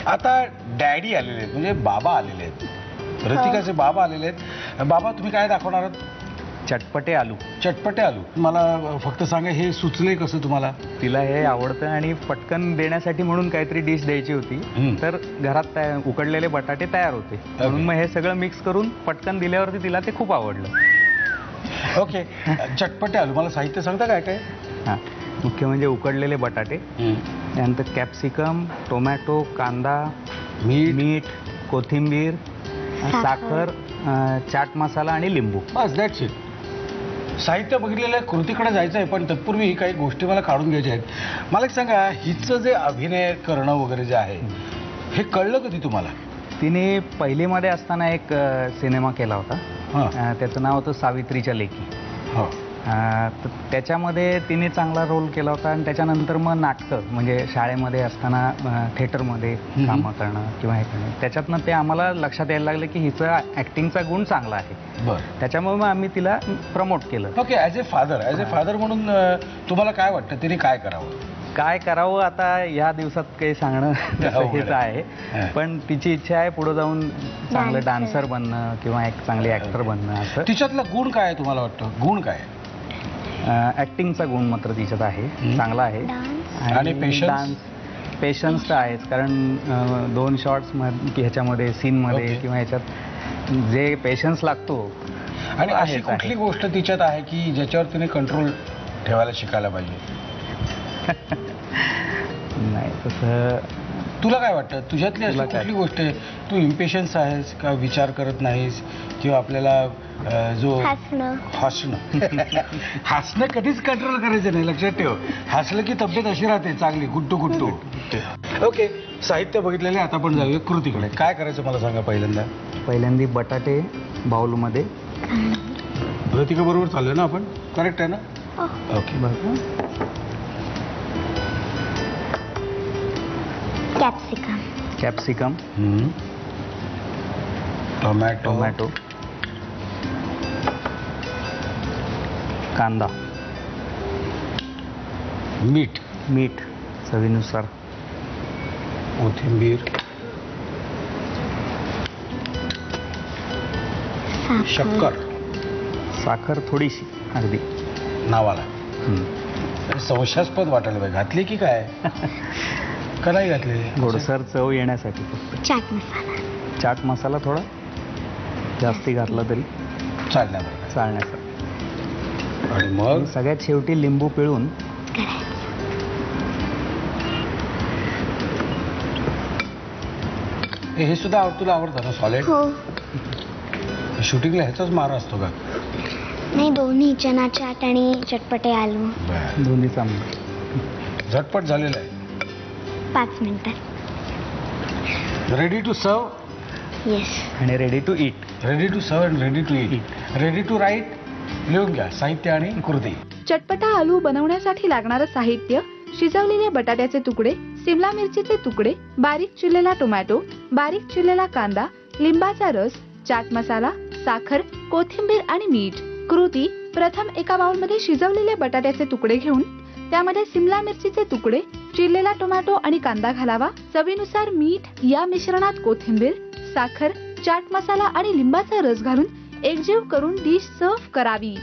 आता डॅडी आलेले आहेत, म्हणजे बाबा आलेले आहेत, ऋतिकाचे बाबा आलेले आहेत. बाबा, तुम्ही काय दाखवणार आहात? चटपटे आलू. चटपटे आलू. मला फक्त सांगा, हे सुचले कसं तुम्हाला? तिला हे आवडतं आणि पटकन देण्यासाठी म्हणून काहीतरी डिश द्यायची होती, तर घरात उकडलेले बटाटे तयार होते, म्हणून मग हे सगळं मिक्स करून पटकन दिल्यावरती तिला ते खूप आवडलं. ओके, चटपटे आलू. मला साहित्य सांगता काय काय? हां, मुख्य म्हणजे उकडलेले बटाटे, त्यानंतर कॅप्सिकम, टोमॅटो, कांदा, मीठ, कोथिंबीर, साखर, चाट मसाला आणि लिंबू. बस, दॅट्स इट. साहित्य बघितलेलं आहे, कृतीकडे जायचं आहे, पण तत्पूर्वी काही गोष्टी मला काढून घ्यायच्या आहेत. मला एक सांगा, हिचं जे अभिनय करणं वगैरे जे आहे, हे कळलं कधी तुम्हाला? तिने पहिलीमध्ये असताना एक सिनेमा केला होता, त्याचं नाव होतं सावित्रीच्या लेकी. हो. तर त्याच्यामध्ये तिने चांगला रोल केला होता आणि त्याच्यानंतर मग नाटकं, म्हणजे शाळेमध्ये असताना थिएटरमध्ये कामं करणं किंवा हे करणं, त्याच्यातनं ते आम्हाला लक्षात यायला लागलं की हिचं ॲक्टिंगचा गुण चांगला आहे. बरं. त्याच्यामुळे मग आम्ही तिला प्रमोट केलं. ओके, ॲज ए फादर म्हणून तुम्हाला काय वाटतं, तिने काय करावं? काय करावं आता या दिवसात काही सांगणं हेच आहे, पण तिची इच्छा आहे पुढे जाऊन चांगलं डान्सर बनणं किंवा एक चांगली ॲक्टर बनणं. असं तिच्यातला गुण काय आहे तुम्हाला वाटतं? गुण काय? ॲक्टिंगचा गुण मात्र तिच्यात आहे, चांगला आहे. आणि पेशन्स तर आहेच, कारण 2 शॉट्स ह्याच्यामध्ये सीनमध्ये किंवा ह्याच्यात जे पेशन्स लागतो. आणि अशी कुठली गोष्ट तिच्यात आहे की ज्याच्यावर तिने कंट्रोल ठेवायला शिकायला पाहिजे? नाही तसं. तुला काय वाटतं, तुझ्यातली अशी कुठली गोष्ट आहे? तू इम्पेशन्स आहेस का, विचार करत नाहीस, किंवा आपल्याला जो हसणं कधीच कंट्रोल करायचं नाही, लक्षात ठेव. हसलं की तब्येत अशी राहते चांगली, गुट्टू गुट्टू. ओके, साहित्य बघितलेले, आता आपण जाऊया कृतीकडे. काय करायचं मला सांगा? पहिल्यांदा बटाटे बाउलमध्ये. कृतिका बरोबर चाललोय ना आपण? करेक्ट आहे ना? ओके. कॅप्सिकम, टोमॅटो, कांदा, मीठ चवीनुसार, कोथिंबीर, साखर थोडीशी, अगदी नावाला. संशयास्पद वाटायला पाहिजे. घातली की काय? का नाही घातली? गोडसर चव येण्यासाठी फक्त. चाट मसाला थोडा जास्ती घातला तरी चालण्यासाठी. आणि मग सगळ्यात शेवटी लिंबू पिळून. हे सुद्धा तुला आवडतं ना सॉलिड? शूटिंगला ह्याचाच मार असतो का? नाही, दोन्ही चना चाट आणि चटपटे आलू दोन्ही चांगलं. झटपट झालेलं आहे. 5 मिनिटात. Ready to serve. येस. आणि ready to eat. Ready to serve and ready to eat. Ready to write. लिहून घ्या साहित्य आणि कृती. चटपटा आलू बनवण्यासाठी लागणारं साहित्य: शिजवलेले बटाट्याचे तुकडे, सिमला मिरचीचे तुकडे, बारीक चिरलेला टोमॅटो, बारीक चिरलेला कांदा, लिंबाचा रस, चाट मसाला, साखर, कोथिंबीर आणि मीठ. कृती: प्रथम एका बाउलमध्ये शिजवलेले बटाट्याचे तुकडे घेऊन त्यामध्ये सिमला मिरचीचे तुकडे, चिरलेला टोमॅटो आणि कांदा घालावा. चवीनुसार मीठ. या मिश्रणात कोथिंबीर, साखर, चाट मसाला आणि लिंबाचा रस घालून एकजीव करून डिश सर्व्ह करावी.